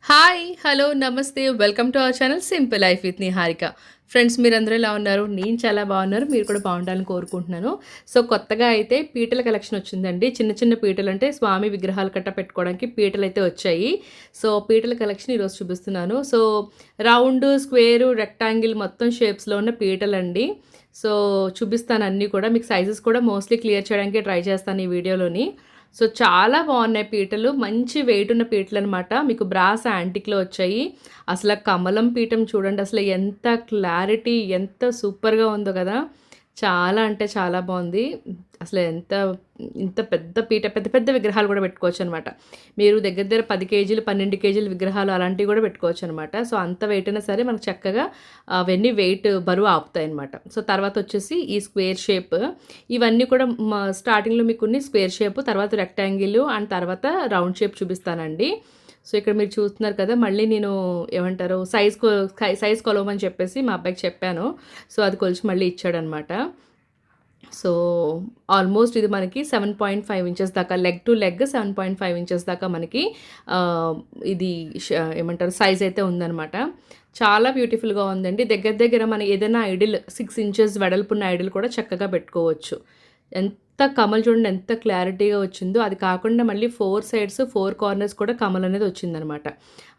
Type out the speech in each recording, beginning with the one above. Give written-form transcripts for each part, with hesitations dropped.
Hi! Hello! నమస్తే! Welcome to our channel simple life with Niharika. Friends మీరందరూ ఎలా ఉన్నారు? నేను చాలా బాగున్నారు. మీరు కూడా బాగుండాలని కోరుకుంటున్నాను. సో, కొత్తగా అయితే పీటల కలెక్షన్ వచ్చిందండి. చిన్న చిన్న పీటలంటే స్వామి విగ్రహాలు కట్ట పెట్టుకోవడానికి పీటలైతే వచ్చాయి. సో, పీటల కలెక్షన్ ఈరోజు చూపిస్తున్నాను. సో, రౌండు, స్క్వేరు, రెక్టాంగిల్ మొత్తం షేప్స్‌లో ఉన్న పీటలండి. సో, చూపిస్తాను అన్నీ కూడా. మీకు సైజెస్ కూడా మోస్ట్‌లీ క్లియర్ చేయడానికి ట్రై చేస్తాను ఈ వీడియోలోని. సో, చాలా బాగున్నాయి పీటలు. మంచి వెయిట్ ఉన్న పీటలనమాట. మీకు బ్రాస్ యాంటిక్‌లో వచ్చాయి. అసల కమలం పీఠం చూడండి. అసలు ఎంత క్లారిటీ, ఎంత సూపర్‌గా ఉందో కదా! చాలా అంటే చాలా బావుంది. అసలు ఇంత పెద్ద పీట, పెద్ద పెద్ద విగ్రహాలు కూడా పెట్టుకోవచ్చనమాట. మీరు దగ్గర దగ్గర 10 కేజీలు, 12 కేజీల విగ్రహాలు అలాంటివి కూడా పెట్టుకోవచ్చనమాట. సో, అంత వెయిట్ అయినా సరే మనకు చక్కగా అవన్నీ వెయిట్ బరువు ఆపుతాయనమాట. సో, తర్వాత వచ్చేసి ఈ స్క్వేర్ షేప్ ఇవన్నీ కూడా స్టార్టింగ్‌లో మీకున్ని స్క్వేర్ షేప్, తర్వాత రెక్టాంగిల్ అండ్ తర్వాత రౌండ్ షేప్ చూపిస్తానండి. సో, ఇక్కడ మీరు చూస్తున్నారు కదా! మళ్ళీ నేను ఏమంటారు సైజ్ కొలవమని చెప్పేసి మా అబ్బాయికి చెప్పాను. సో, అది కొలిచి మళ్ళీ ఇచ్చాడనమాట. సో, ఆల్మోస్ట్ ఇది మనకి 7.5 ఇంచెస్ దాకా లెగ్ టు లెగ్ 7.5 ఇంచెస్ దాకా మనకి ఆహ్, ఇది ఏమంటారు సైజ్ అయితే ఉందనమాట. చాలా బ్యూటిఫుల్‌గా ఉందండి. దగ్గర దగ్గర మన ఏదైనా ఐడిల్ 6 ఇంచెస్ వెడల్పున్న ఐడిల్ కూడా చక్కగా పెట్టుకోవచ్చు. ఎంత కమల్ చూడండి ఎంత క్లారిటీగా వచ్చిందో. అది కాకుండా మళ్ళీ 4 సైడ్స్ 4 కార్నర్స్ కూడా కమల్ అనేది వచ్చిందనమాట.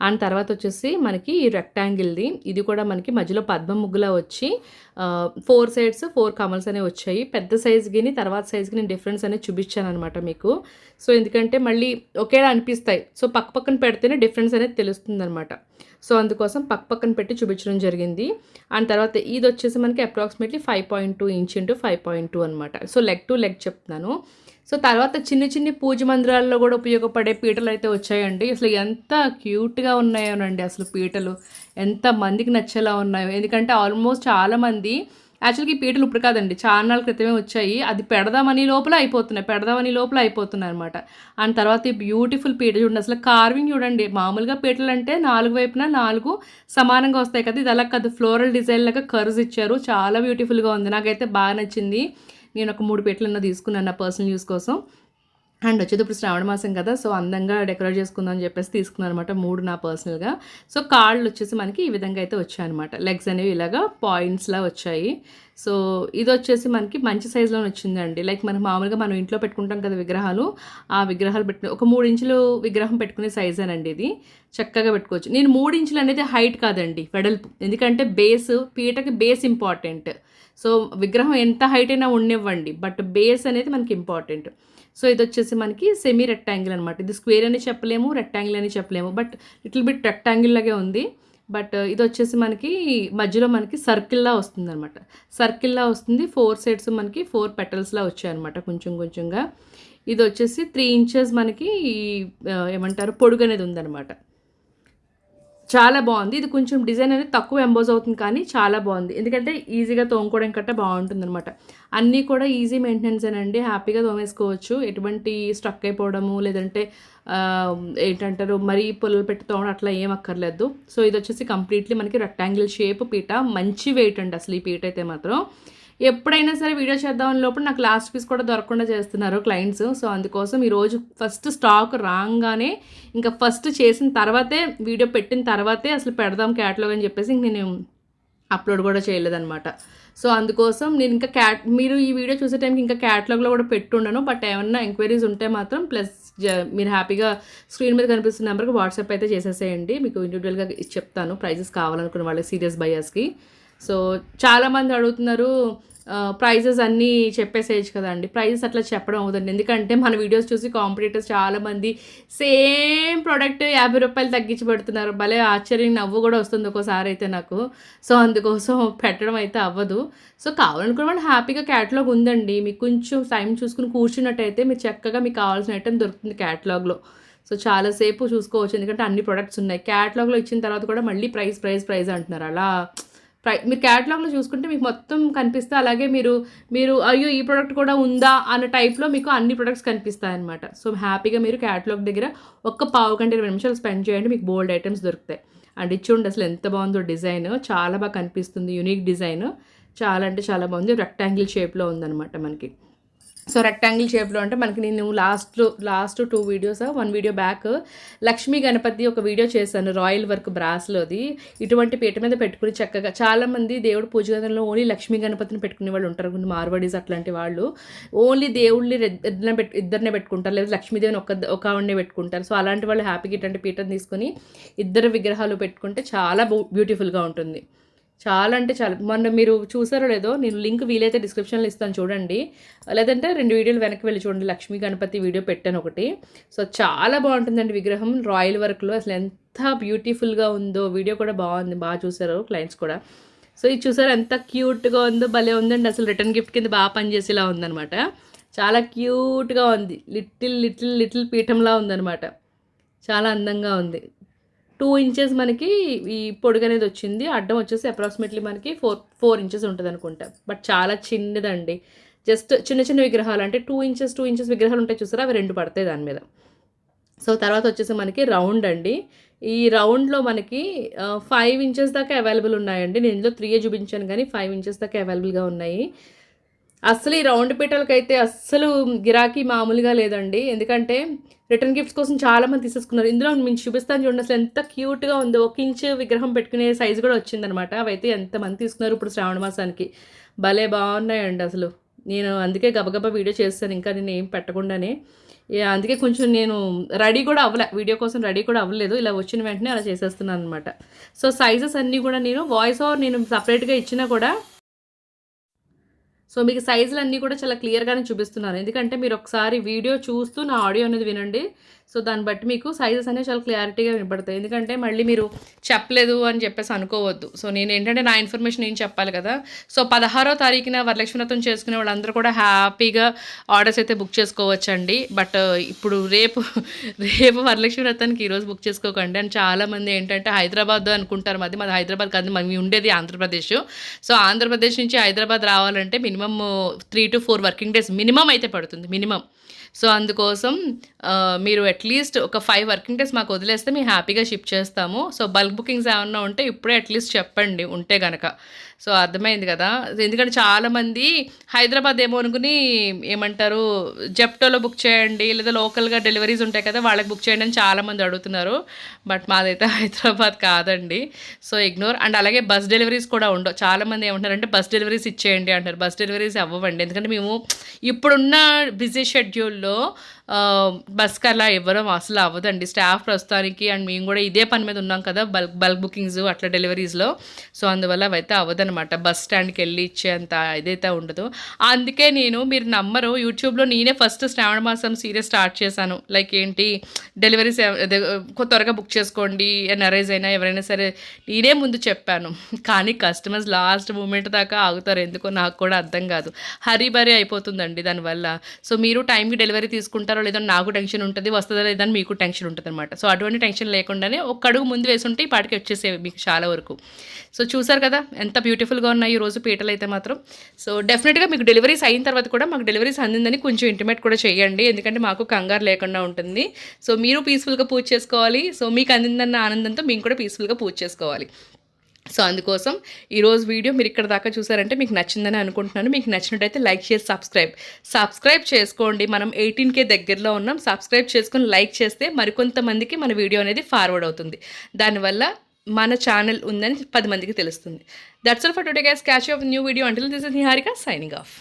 అండ్ తర్వాత వచ్చేసి మనకి ఈ రెక్టాంగిల్‌ది ఇది కూడా మనకి మధ్యలో పద్మం ముగ్గులా వచ్చి 4 సైడ్స్ 4 కమల్స్ అనేవి వచ్చాయి. పెద్ద సైజ్‌గిని తర్వాత సైజ్‌కి నేను డిఫరెన్స్ అనేది చూపించాననమాట మీకు. సో, ఎందుకంటే మళ్ళీ ఒకేలా అనిపిస్తాయి. సో, పక్కన పెడితేనే డిఫరెన్స్ అనేది తెలుస్తుందనమాట. సో, అందుకోసం పక్కన పెట్టి చూపించడం జరిగింది. అండ్ తర్వాత ఇది వచ్చేసి మనకి అప్రాక్సిమేట్లీ 5.2 ఇంచ్ ఇంటూ 5.2 అనమాట. సో, లెగ్ టు లెగ్ చెప్తున్నాను. సో, తర్వాత చిన్ని పూజ మందిరాల్లో కూడా ఉపయోగపడే పీటలైతే వచ్చాయండి. అసలు ఎంత క్యూట్‌గా ఉన్నాయోనండి అసలు పీటలు. ఎంత మందికి నచ్చేలా ఉన్నాయో. ఎందుకంటే ఆల్మోస్ట్ చాలామంది యాక్చువల్‌గా ఈ పీటలు ఇప్పుడు కాదండి. చాన్నాళ్ళ క్రితమే వచ్చాయి. అది పెడదామని లోపల అయిపోతున్నాయన్నమాట. అండ్ తర్వాత ఈ బ్యూటిఫుల్ పీట చూడండి. అసలు కార్వింగ్ చూడండి. మామూలుగా పీటలంటే 4 వైపున 4 సమానంగా వస్తాయి కదా! ఇది అలా కాదు. ఫ్లోరల్ డిజైన్ లాగా కర్వ్స్ ఇచ్చారు. చాలా బ్యూటిఫుల్‌గా ఉంది. నాకైతే బాగా నచ్చింది. నేను ఒక 3 పీటలన్నా తీసుకున్నాను నా పర్సనల్ యూస్ కోసం. అండ్ వచ్చేది ఇప్పుడు శ్రావణ మాసం కదా! సో, అందంగా డెకరేట్ చేసుకుందాం అని చెప్పేసి తీసుకున్నాననమాట 3 నా పర్సనల్‌గా. సో, కాళ్ళు వచ్చేసి మనకి ఈ విధంగా అయితే వచ్చాయన్నమాట. లెగ్స్ అనేవి ఇలాగా పాయింట్స్‌లా వచ్చాయి. సో, ఇదొచ్చేసి మనకి మంచి సైజులోనే వచ్చిందండి. లైక్ మనం ఇంట్లో పెట్టుకుంటాం కదా విగ్రహాలు. ఆ విగ్రహాలు ఒక 3 ఇంచులు విగ్రహం పెట్టుకునే సైజేనండి ఇది. చక్కగా పెట్టుకోవచ్చు. నేను 3 ఇంచులు అనేది హైట్ కాదండి వెడల్పు. ఎందుకంటే పీటకి బేస్ ఇంపార్టెంట్. సో, విగ్రహం ఎంత హైట్ అయినా ఉండనివ్వండి. బట్ బేస్ అనేది మనకి ఇంపార్టెంట్. సో, ఇదొచ్చేసి మనకి సెమీ రెక్టాంగిల్ అనమాట. ఇది స్క్వేర్ అని చెప్పలేము, రెక్టాంగిల్ అని చెప్పలేము. బట్ లిటిల్ బిట్ రెక్టాంగిల్ లాగే ఉంది. బట్ ఇదొచ్చేసి మనకి మధ్యలో మనకి సర్కిల్‌లా వస్తుందనమాట. సర్కిల్‌లా వస్తుంది. 4 సైడ్స్ మనకి 4 పెటల్స్‌లా వచ్చాయన్నమాట కొంచెంగా. ఇదొచ్చేసి 3 ఇంచెస్ మనకి ఏమంటారు పొడుగనేది ఉందనమాట. చాలా బాగుంది. ఇది కొంచెం డిజైన్ అనేది తక్కువ ఎంబోజ్ అవుతుంది కానీ చాలా బాగుంది. ఎందుకంటే ఈజీగా తోముకోవడం కట్ట బాగుంటుందనమాట. అన్నీ కూడా ఈజీ మెయింటెనెన్సేనండి. హ్యాపీగా తోమేసుకోవచ్చు. ఎటువంటి స్ట్రక్ అయిపోవడము లేదంటే ఏంటంటారు మరీ పుల్లలు పెట్టి తోమడం అట్లా ఏం అక్కర్లేదు. సో, ఇదొచ్చేసి కంప్లీట్లీ మనకి రెక్టాంగిల్ షేప్ పీట. మంచి వెయిట్ అండి అసలు ఈ పీట అయితే మాత్రం. ఎప్పుడైనా సరే వీడియో చేద్దామని లోపల నాకు లాస్ట్ పీస్ కూడా దొరకకుండా చేస్తున్నారు క్లయింట్స్. సో, అందుకోసం ఈరోజు ఫస్ట్ స్టాక్ రాంగానే ఇంకా ఫస్ట్ చేసిన తర్వాతే వీడియో పెట్టిన తర్వాతే అసలు పెడదాం క్యాటలాగ్ అని చెప్పేసి ఇంక నేను అప్లోడ్ కూడా చేయలేదనమాట. సో, అందుకోసం నేను ఇంకా మీరు ఈ వీడియో చూసే టైంకి ఇంకా క్యాటలాగ్లో కూడా పెట్టుండను. బట్ ఏమన్నా ఎంక్వైరీస్ ఉంటే మాత్రం ప్లస్ మీరు హ్యాపీగా స్క్రీన్ మీద కనిపిస్తున్న నెంబర్కి వాట్సాప్ అయితే చేసేసేయండి. మీకు ఇండివిజువల్గా చెప్తాను ప్రైజెస్ కావాలనుకున్న వాళ్ళకి సీరియస్ బయర్స్కి. సో, చాలామంది అడుగుతున్నారు ప్రైజెస్ అన్నీ చెప్పేసేయచ్చు కదండి. ప్రైజెస్ అట్లా చెప్పడం అవ్వదండి. ఎందుకంటే మన వీడియోస్ చూసి కాంపిటీటర్స్ చాలామంది సేమ్ ప్రోడక్ట్ ₹50 తగ్గించి పెడుతున్నారు. భలే ఆశ్చర్యం నవ్వు కూడా వస్తుంది ఒక్కోసారి అయితే నాకు. సో, అందుకోసం పెట్టడం అయితే అవ్వదు. సో, కావాలనుకున్న వాళ్ళు హ్యాపీగా క్యాటలాగ్ ఉందండి. మీకు కొంచెం టైం చూసుకుని కూర్చున్నట్టయితే మీరు చక్కగా మీకు కావాల్సిన ఐటెం దొరుకుతుంది క్యాటలాగ్లో. సో, చాలాసేపు చూసుకోవచ్చు. ఎందుకంటే అన్ని ప్రొడక్ట్స్ ఉన్నాయి. క్యాటలాగ్లో ఇచ్చిన తర్వాత కూడా మళ్ళీ ప్రైస్ అంటున్నారు. అలా మీరు క్యాటలాగ్‌లో చూసుకుంటే మీకు మొత్తం కనిపిస్తే అలాగే మీరు అయ్యో! ఈ ప్రొడక్ట్ కూడా ఉందా అన్న టైప్‌లో మీకు అన్ని ప్రొడక్ట్స్ కనిపిస్తాయన్నమాట. సో, హ్యాపీగా మీరు క్యాటలాగ్ దగ్గర ఒక్క పావు గంట 20 నిమిషాలు స్పెండ్ చేయండి. మీకు బోల్డ్ ఐటెమ్స్ దొరుకుతాయి. అండ్ ఇది చూడండి అసలు ఎంత బాగుందో డిజైన్. చాలా బాగా కనిపిస్తుంది. Unique design. చాలా అంటే చాలా బాగుంది. రెక్టాంగిల్ షేప్‌లో ఉందన్నమాట మనకి. సో రెక్టాంగిల్ షేప్లో అంటే మనకి నేను last 2 videos 1 video back Lakshmi Ganapati ఒక వీడియో చేశాను రాయల్ వర్క్ బ్రాస్లోది. ఇటువంటి పీట మీద పెట్టుకుని చక్కగా చాలామంది దేవుడు పూజ గదిలో ఓన్లీ లక్ష్మీ గణపతిని పెట్టుకునే వాళ్ళు ఉంటారు, కొన్ని మార్వాడీస్ అట్లాంటి వాళ్ళు ఓన్లీ దేవుళ్ళని ఇద్దరినే పెట్టుకుంటారు, లేదా లక్ష్మీదేవిని ఒక ఆవిడనే పెట్టుకుంటారు. సో అలాంటి వాళ్ళు హ్యాపీగా ఇటువంటి పీటను తీసుకొని ఇద్దరు విగ్రహాలు పెట్టుకుంటే చాలా బ్యూటిఫుల్గా ఉంటుంది. చాలా అంటే చాలా. మొన్న మీరు చూసారో లేదో, నేను లింక్ వీలైతే డిస్క్రిప్షన్లో ఇస్తాను చూడండి, లేదంటే 2 వీడియోలు వెనక్కి వెళ్ళి చూడండి. లక్ష్మీ గణపతి వీడియో పెట్టాను ఒకటి. సో చాలా బాగుంటుందండి విగ్రహం రాయల్ వర్క్లో, అసలు ఎంత బ్యూటిఫుల్గా ఉందో. వీడియో కూడా బాగుంది, బాగా చూసారు క్లయింట్స్ కూడా. సో ఇది చూసారు ఎంత క్యూట్గా ఉందో, భలే ఉందండి. అసలు రిటర్న్ గిఫ్ట్ కింద బాగా పనిచేసేలా ఉందనమాట. చాలా క్యూట్గా ఉంది, లిటిల్ పీఠంలా ఉందనమాట. చాలా అందంగా ఉంది. 2 ఇంచెస్ మనకి ఈ పొడుగు అనేది వచ్చింది, అడ్డం వచ్చేసి అప్రాక్సిమేట్లీ మనకి 4 ఇంచెస్ ఉంటుంది అనుకుంటా. బట్ చాలా చిన్నదండి. జస్ట్ చిన్న విగ్రహాలు అంటే 2 ఇంచెస్ విగ్రహాలు ఉంటాయి చూసారా, అవి 2 పడతాయి దాని మీద. సో తర్వాత వచ్చేసి మనకి రౌండ్ అండి. ఈ రౌండ్లో మనకి 5 ఇంచెస్ దాకా అవైలబుల్ ఉన్నాయండి. నేను ఇందులో 3 చూపించాను కానీ 5 ఇంచెస్ దాకా అవైలబుల్గా ఉన్నాయి. అస్సలు ఈ రౌండ్ పీటలకైతే అస్సలు గిరాకీ మామూలుగా లేదండి, ఎందుకంటే రిటర్న్ గిఫ్ట్స్ కోసం చాలామంది తీసేసుకున్నారు. ఇందులో మీకు చూపిస్తాను చూడండి, అసలు ఎంత క్యూట్గా ఉందో. 1 ఇంచ్ విగ్రహం పెట్టుకునే సైజు కూడా వచ్చిందనమాట. అవైతే ఎంతమంది తీసుకున్నారు ఇప్పుడు శ్రావణ మాసానికి. భలే బాగున్నాయండి అసలు. నేను అందుకే గబగబా వీడియో చేస్తాను, ఇంకా నేను ఏం పెట్టకుండానే. అందుకే కొంచెం నేను వీడియో కోసం రెడీ కూడా అవ్వలేదు, ఇలా వచ్చిన వెంటనే అలా చేసేస్తున్నాను అనమాట. సో సైజెస్ అన్నీ కూడా నేను వాయిస్ ఓవర్ నేను సపరేట్గా ఇచ్చినా కూడా సో మీకు సైజులు అన్నీ కూడా చాలా క్లియర్గానే చూపిస్తున్నాను, ఎందుకంటే మీరు ఒకసారి వీడియో చూస్తూ నా ఆడియో అనేది వినండి. సో దాన్ని బట్టి మీకు సైజెస్ అనేవి చాలా క్లారిటీగా వినపడతాయి, ఎందుకంటే మళ్ళీ మీరు చెప్పలేదు అని చెప్పేసి అనుకోవద్దు. సో నేను ఏంటంటే నా ఇన్ఫర్మేషన్ ఏం చెప్పాలి కదా. సో 16వ తారీఖున వరలక్ష్మి వ్రతం చేసుకునే వాళ్ళందరూ కూడా హ్యాపీగా ఆర్డర్స్ అయితే బుక్ చేసుకోవచ్చండి. బట్ ఇప్పుడు రేపు వరలక్ష్మి వ్రతానికి ఈరోజు బుక్ చేసుకోకండి. అని చాలామంది ఏంటంటే హైదరాబాద్ అనుకుంటారు, మాది హైదరాబాద్ కాదు, మేము ఉండేది ఆంధ్రప్రదేశ్. సో ఆంధ్రప్రదేశ్ నుంచి హైదరాబాద్ రావాలంటే minimum 3 to 4 working days minimum అయితే పడుతుంది, మినిమం. సో అందుకోసం మీరు అట్లీస్ట్ ఒక 5 వర్కింగ్ డేస్ మాకు వదిలేస్తే మేము హ్యాపీగా షిప్ చేస్తాము. సో బల్క్ బుకింగ్స్ ఏమన్నా ఉంటే ఇప్పుడే అట్లీస్ట్ చెప్పండి ఉంటే కనుక. సో అర్థమైంది కదా, ఎందుకంటే చాలామంది హైదరాబాద్ ఏమో అనుకుని ఏమంటారు జెప్టోలో బుక్ చేయండి, లేదా లోకల్గా డెలివరీస్ ఉంటాయి కదా వాళ్ళకి బుక్ చేయండి అని చాలామంది అడుగుతున్నారు. బట్ మాదైతే హైదరాబాద్ కాదండి, సో ఇగ్నోర్. అండ్ అలాగే బస్ డెలివరీస్ కూడా ఉండవు. చాలామంది ఏమంటారంటే బస్ డెలివరీస్ ఇచ్చేయండి అంటారు, బస్ డెలివరీస్ అవ్వండి, ఎందుకంటే మేము ఇప్పుడున్న బిజీ షెడ్యూల్లో బస్కి అలా ఇవ్వడం అసలు అవ్వదండి స్టాఫ్ ప్రస్తుతానికి. అండ్ మేము కూడా ఇదే పని మీద ఉన్నాం కదా, బల్క్ బుకింగ్స్ అట్లా డెలివరీస్లో. సో అందువల్ల అవైతే అవ్వదనమాట, బస్ స్టాండ్కి వెళ్ళి ఇచ్చేంత ఇదైతే ఉండదు. అందుకే మీరు నమ్మరు, యూట్యూబ్లో నేనే ఫస్ట్ శ్రావణ మాసం సీరియస్ స్టార్ట్ చేశాను. లైక్ ఏంటి, డెలివరీస్ త్వరగా బుక్ చేసుకోండి, ఎన్ఆర్ఐస్ అయినా ఎవరైనా సరే నేనే ముందు చెప్పాను. కానీ కస్టమర్స్ లాస్ట్ మూమెంట్ దాకా ఆగుతారు, ఎందుకో నాకు కూడా అర్థం కాదు. హరీబరీ అయిపోతుందండి దానివల్ల. సో మీరు టైంకి డెలివరీ తీసుకుంటారో లేదో నాకు టెన్షన్ ఉంటుంది, వస్తుందో లేదని మీకు టెన్షన్ ఉంటుంది అనమాట. సో అటువంటి టెన్షన్ లేకుండానే ఒక అడుగు ముందు వేసుంటే ఈ పాటికి వచ్చేసేవి మీకు చాలా వరకు. సో చూసారు కదా ఎంత బ్యూటిఫుల్గా ఉన్నాయి ఈరోజు పీటలు అయితే మాత్రం. సో డెఫినెట్గా మీకు డెలివరీస్ అయిన తర్వాత కూడా మాకు డెలివరీస్ అందిందని కొంచెం ఇంటిమేట్ కూడా చేయండి, ఎందుకంటే మాకు కంగారు లేకుండా ఉంటుంది. సో మీరు పీస్ఫుల్గా పూజ చేసుకోవాలి, సో మీకు అందిందన్న ఆనందంతో మేము కూడా పీస్ఫుల్గా పూజ చేసుకోవాలి. సో అందుకోసం ఈరోజు వీడియో మీరు ఇక్కడ దాకా చూసారంటే మీకు నచ్చిందని అనుకుంటున్నాను. మీకు నచ్చినట్టయితే లైక్ షేర్ సబ్స్క్రైబ్ చేసుకోండి. మనం 18K దగ్గరలో ఉన్నాం. సబ్స్క్రైబ్ చేసుకొని లైక్ చేస్తే మరికొంతమందికి మన వీడియో అనేది ఫార్వర్డ్ అవుతుంది, దానివల్ల మన ఛానల్ ఉందని 10 మందికి తెలుస్తుంది. That's all for today guys, catch you of new video. Until this is Niharika signing off.